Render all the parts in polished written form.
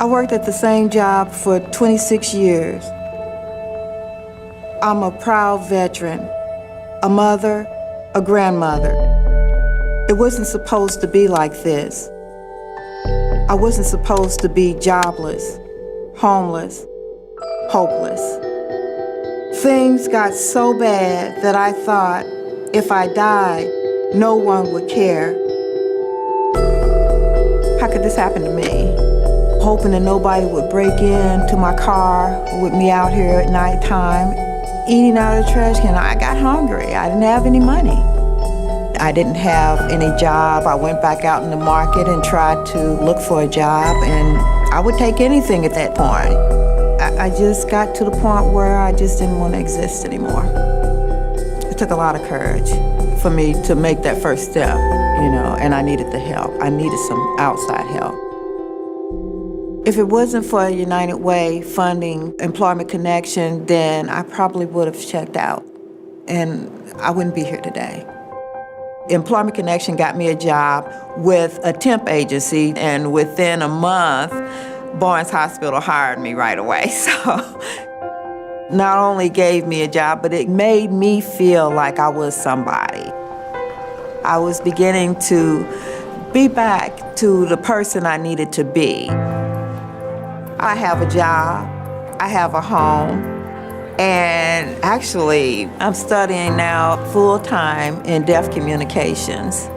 I worked at the same job for 26 years. I'm a proud veteran, a mother, a grandmother. It wasn't supposed to be like this. I wasn't supposed to be jobless, homeless, hopeless. Things got so bad that I thought if I died, no one would care. How could this happen to me? Hoping that nobody would break into my car with me out here at nighttime, eating out of the trash can. I got hungry. I didn't have any money. I didn't have any job. I went back out in the market and tried to look for a job, and I would take anything at that point. I just got to the point where I just didn't want to exist anymore. It took a lot of courage for me to make that first step, and I needed the help. I needed some outside help. If it wasn't for United Way funding Employment Connection, then I probably would have checked out, and I wouldn't be here today. Employment Connection got me a job with a temp agency, and within a month, Barnes Hospital hired me right away. So not only gave me a job, but it made me feel like I was somebody. I was beginning to be back to the person I needed to be. I have a job, I have a home, and actually I'm studying now full-time in deaf communications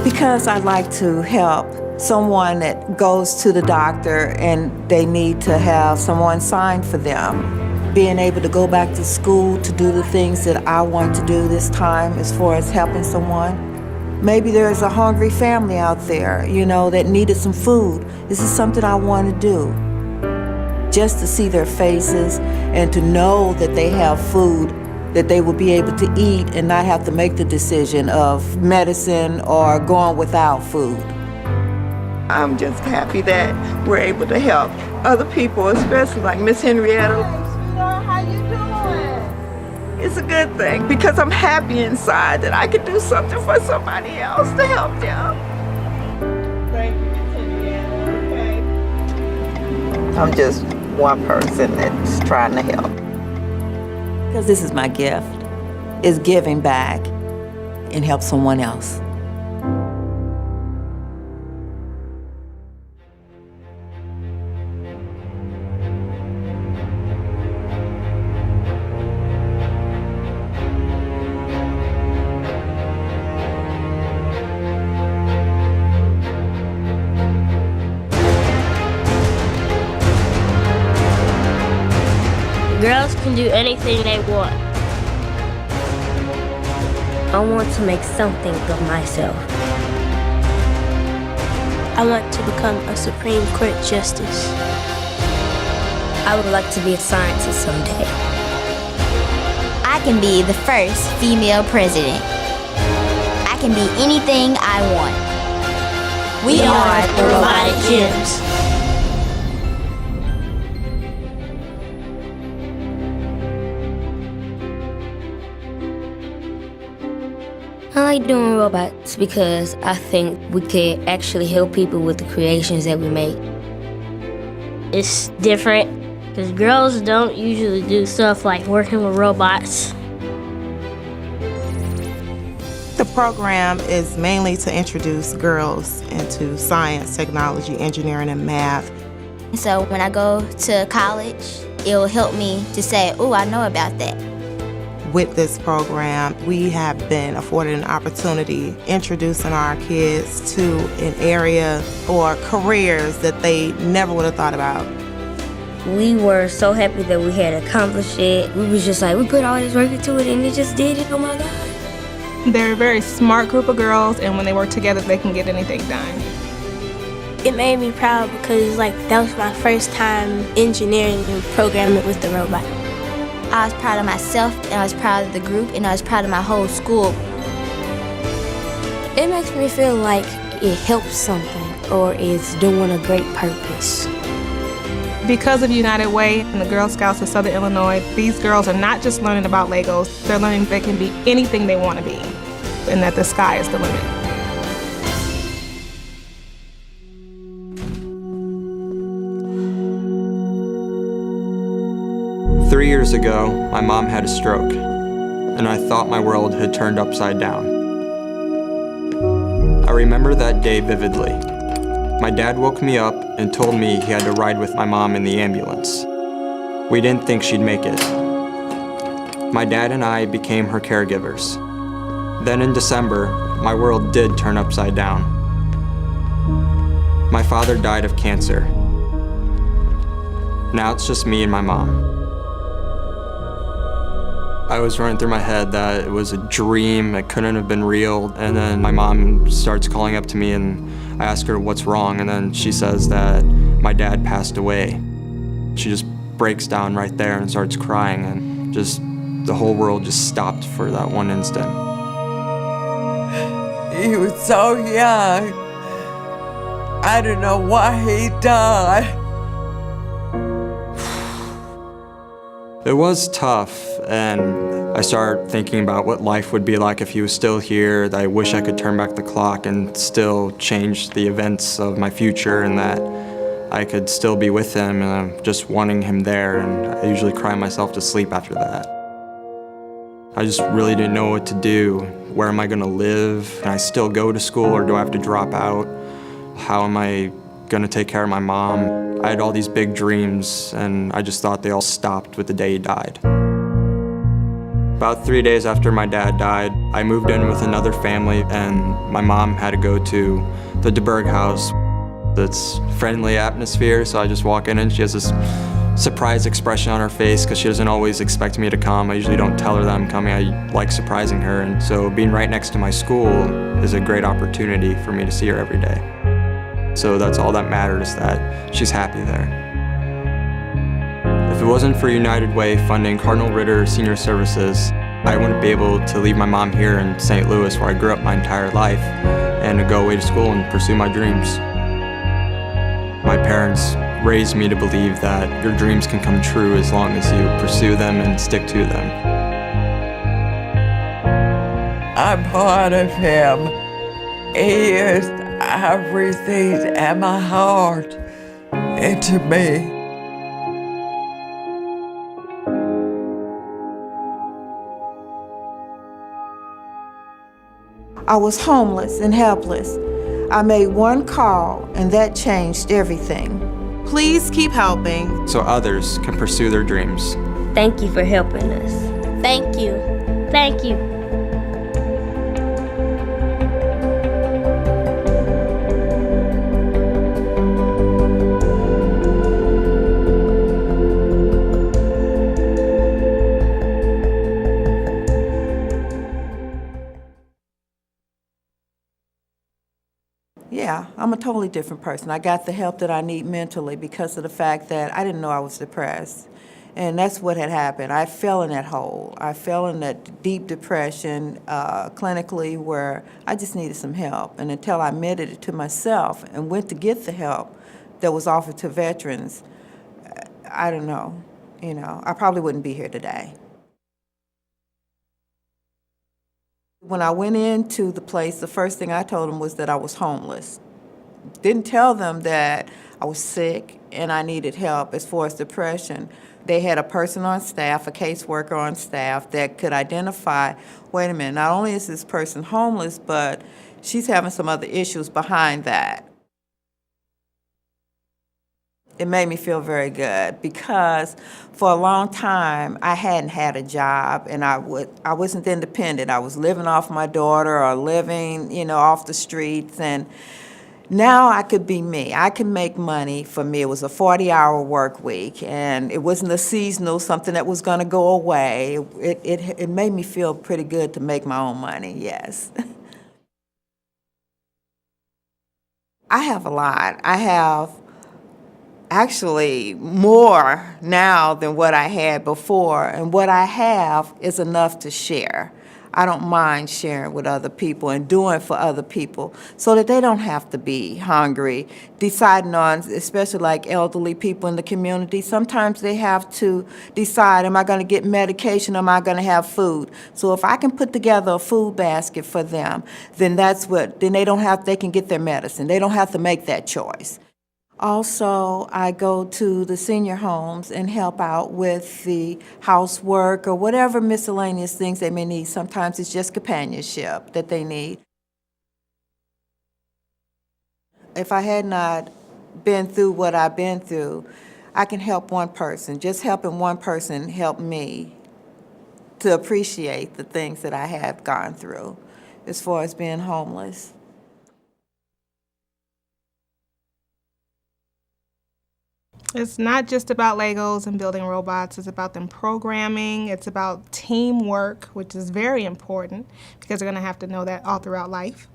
because I'd like to help someone that goes to the doctor and they need to have someone sign for them. Being able to go back to school to do the things that I want to do this time as far as helping someone. Maybe there's a hungry family out there, that needed some food. This is something I want to do. Just to see their faces and to know that they have food that they will be able to eat and not have to make the decision of medicine or going without food. I'm just happy that we're able to help other people, especially like Miss Henrietta. Hey, sweetheart, how you doing? It's a good thing because I'm happy inside that I can do something for somebody else to help them. Thank you, Miss Henrietta. Okay. I'm just one person that's trying to help. Because this is my gift, is giving back and help someone else. Girls can do anything they want. I want to make something of myself. I want to become a Supreme Court Justice. I would like to be a scientist someday. I can be the first female president. I can be anything I want. We are the Robotic Gems. I like doing robots because I think we could actually help people with the creations that we make. It's different because girls don't usually do stuff like working with robots. The program is mainly to introduce girls into science, technology, engineering, and math. So when I go to college, it will help me to say, oh, I know about that. With this program, we have been afforded an opportunity introducing our kids to an area or careers that they never would have thought about. We were so happy that we had accomplished it. We was just like, we put all this work into it and it just did it, oh my God. They're a very smart group of girls, and when they work together, they can get anything done. It made me proud because that was my first time engineering and programming with the robot. I was proud of myself, and I was proud of the group, and I was proud of my whole school. It makes me feel like it helps something or it's doing a great purpose. Because of United Way and the Girl Scouts of Southern Illinois, these girls are not just learning about Legos, they're learning they can be anything they want to be, and that the sky is the limit. 3 years ago, my mom had a stroke, and I thought my world had turned upside down. I remember that day vividly. My dad woke me up and told me he had to ride with my mom in the ambulance. We didn't think she'd make it. My dad and I became her caregivers. Then in December, my world did turn upside down. My father died of cancer. Now it's just me and my mom. I was running through my head that it was a dream, it couldn't have been real, and then my mom starts calling up to me and I ask her what's wrong, and then she says that my dad passed away. She just breaks down right there and starts crying, and just the whole world just stopped for that one instant. He was so young. I don't know why he died. It was tough, and I started thinking about what life would be like if he was still here, that I wish I could turn back the clock and still change the events of my future, and that I could still be with him, and I'm just wanting him there, and I usually cry myself to sleep after that. I just really didn't know what to do. Where am I gonna live? Can I still go to school, or do I have to drop out? How am I gonna take care of my mom? I had all these big dreams, and I just thought they all stopped with the day he died. About 3 days after my dad died, I moved in with another family, and my mom had to go to the DeBerg house. It's friendly atmosphere, so I just walk in and she has this surprised expression on her face because she doesn't always expect me to come. I usually don't tell her that I'm coming. I like surprising her, and so being right next to my school is a great opportunity for me to see her every day. So that's all that matters, that she's happy there. If it wasn't for United Way funding Cardinal Ritter Senior Services, I wouldn't be able to leave my mom here in St. Louis, where I grew up my entire life, and to go away to school and pursue my dreams. My parents raised me to believe that your dreams can come true as long as you pursue them and stick to them. I'm part of him. He is everything in my heart and to me. I was homeless and helpless. I made one call, and that changed everything. Please keep helping so others can pursue their dreams. Thank you for helping us. Thank you. Thank you. Yeah, I'm a totally different person. I got the help that I need mentally because of the fact that I didn't know I was depressed. And that's what had happened. I fell in that hole. I fell in that deep depression clinically, where I just needed some help. And until I admitted it to myself and went to get the help that was offered to veterans, I don't know, I probably wouldn't be here today. When I went into the place, the first thing I told them was that I was homeless. Didn't tell them that I was sick and I needed help as far as depression. They had a person on staff, a caseworker on staff, that could identify, wait a minute, not only is this person homeless, but she's having some other issues behind that. It made me feel very good because for a long time I hadn't had a job, and I wasn't independent. I was living off my daughter or living, off the streets, and now I could be me. I can make money for me. It was a 40-hour work week, and it wasn't a seasonal, something that was going to go away. It made me feel pretty good to make my own money, yes. I have a lot. I have actually more now than what I had before, and what I have is enough to share. I don't mind sharing with other people and doing for other people so that they don't have to be hungry, deciding on, especially like elderly people in the community, sometimes they have to decide, am I going to get medication, am I going to have food? So if I can put together a food basket for them, then they can get their medicine. They don't have to make that choice. Also, I go to the senior homes and help out with the housework or whatever miscellaneous things they may need. Sometimes it's just companionship that they need. If I had not been through what I've been through, I can help one person. Just helping one person helped me to appreciate the things that I have gone through as far as being homeless. It's not just about Legos and building robots. It's about them programming. It's about teamwork, which is very important because they're going to have to know that all throughout life.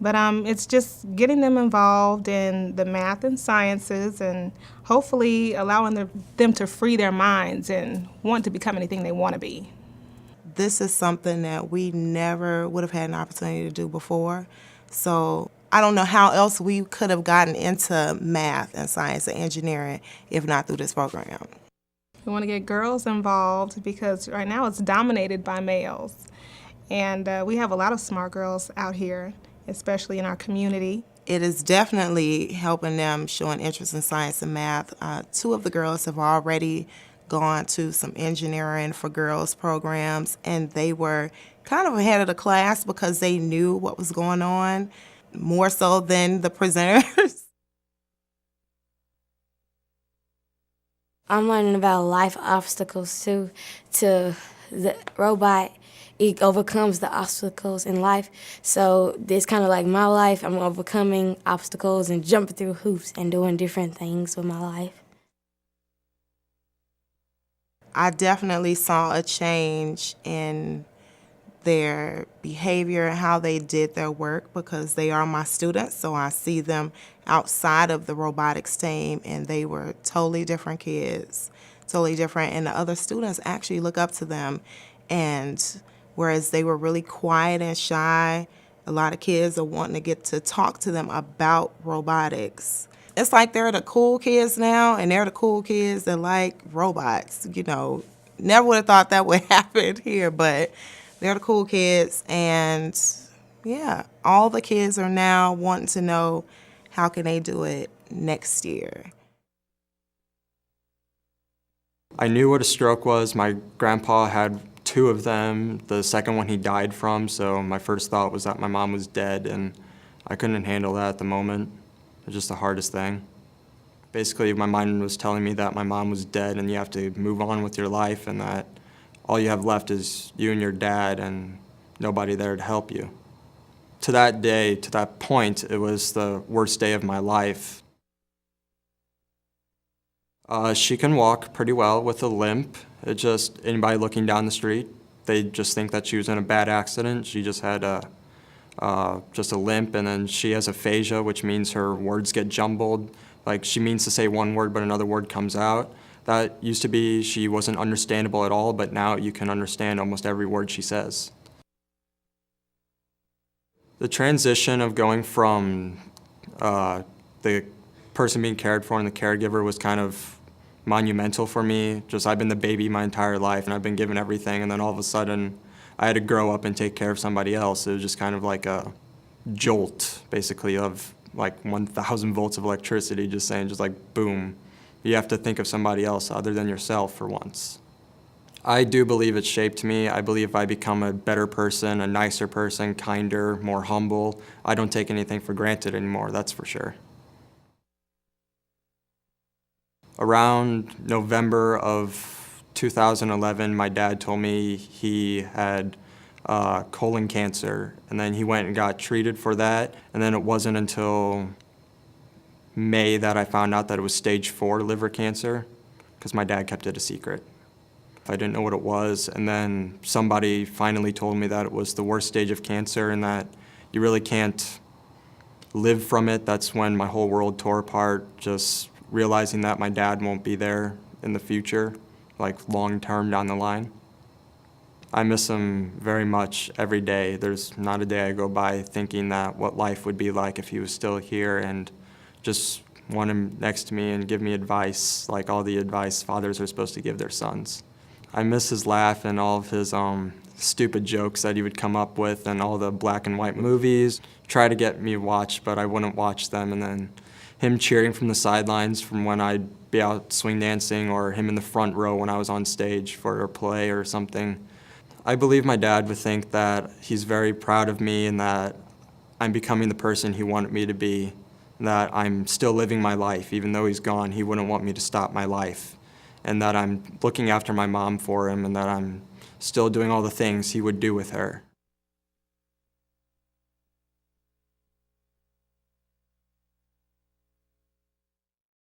But it's just getting them involved in the math and sciences and hopefully allowing them to free their minds and want to become anything they want to be. This is something that we never would have had an opportunity to do before. So I don't know how else we could have gotten into math and science and engineering if not through this program. We want to get girls involved because right now it's dominated by males. And we have a lot of smart girls out here, especially in our community. It is definitely helping them show an interest in science and math. 2 of the girls have already gone to some engineering for girls programs, and they were kind of ahead of the class because they knew what was going on, more so than the presenters. I'm learning about life obstacles too. To the robot, it overcomes the obstacles in life. So this kind of like my life. I'm overcoming obstacles and jumping through hoops and doing different things with my life. I definitely saw a change in their behavior and how they did their work because they are my students, so I see them outside of the robotics team, and they were totally different kids, totally different, and the other students actually look up to them. And whereas they were really quiet and shy, a lot of kids are wanting to get to talk to them about robotics. It's like they're the cool kids now, and they're the cool kids that like robots. You know, never would have thought that would happen here, but they're the cool kids. And yeah, all the kids are now wanting to know how can they do it next year. I knew what a stroke was. My grandpa had 2 of them. The second one he died from, so my first thought was that my mom was dead, and I couldn't handle that at the moment. It was just the hardest thing. Basically, my mind was telling me that my mom was dead and you have to move on with your life and that all you have left is you and your dad and nobody there to help you. To that day, to that point, it was the worst day of my life. She can walk pretty well with a limp. It just, anybody looking down the street, they just think that she was in a bad accident. She just had just a limp, and then she has aphasia, which means her words get jumbled. Like, she means to say one word, but another word comes out. That used to be she wasn't understandable at all, but now you can understand almost every word she says. The transition of going from the person being cared for and the caregiver was kind of monumental for me. Just, I've been the baby my entire life, and I've been given everything, and then all of a sudden, I had to grow up and take care of somebody else. It was just kind of like a jolt, basically, of like 1,000 volts of electricity, just saying, just like, boom. You have to think of somebody else other than yourself for once. I do believe it shaped me. I believe I become a better person, a nicer person, kinder, more humble. I don't take anything for granted anymore, that's for sure. Around November of 2011, my dad told me he had colon cancer, and then he went and got treated for that, and then it wasn't until May that I found out that it was stage 4 liver cancer, because my dad kept it a secret. I didn't know what it was, and then somebody finally told me that it was the worst stage of cancer and that you really can't live from it. That's when my whole world tore apart, just realizing that my dad won't be there in the future, like long-term down the line. I miss him very much every day. There's not a day I go by thinking that what life would be like if he was still here, and just want him next to me and give me advice, like all the advice fathers are supposed to give their sons. I miss his laugh and all of his stupid jokes that he would come up with, and all the black and white movies. Try to get me watched, but I wouldn't watch them, and then him cheering from the sidelines from when I'd be out swing dancing, or him in the front row when I was on stage for a play or something. I believe my dad would think that he's very proud of me and that I'm becoming the person he wanted me to be, that I'm still living my life. Even though he's gone, he wouldn't want me to stop my life, and that I'm looking after my mom for him, and that I'm still doing all the things he would do with her.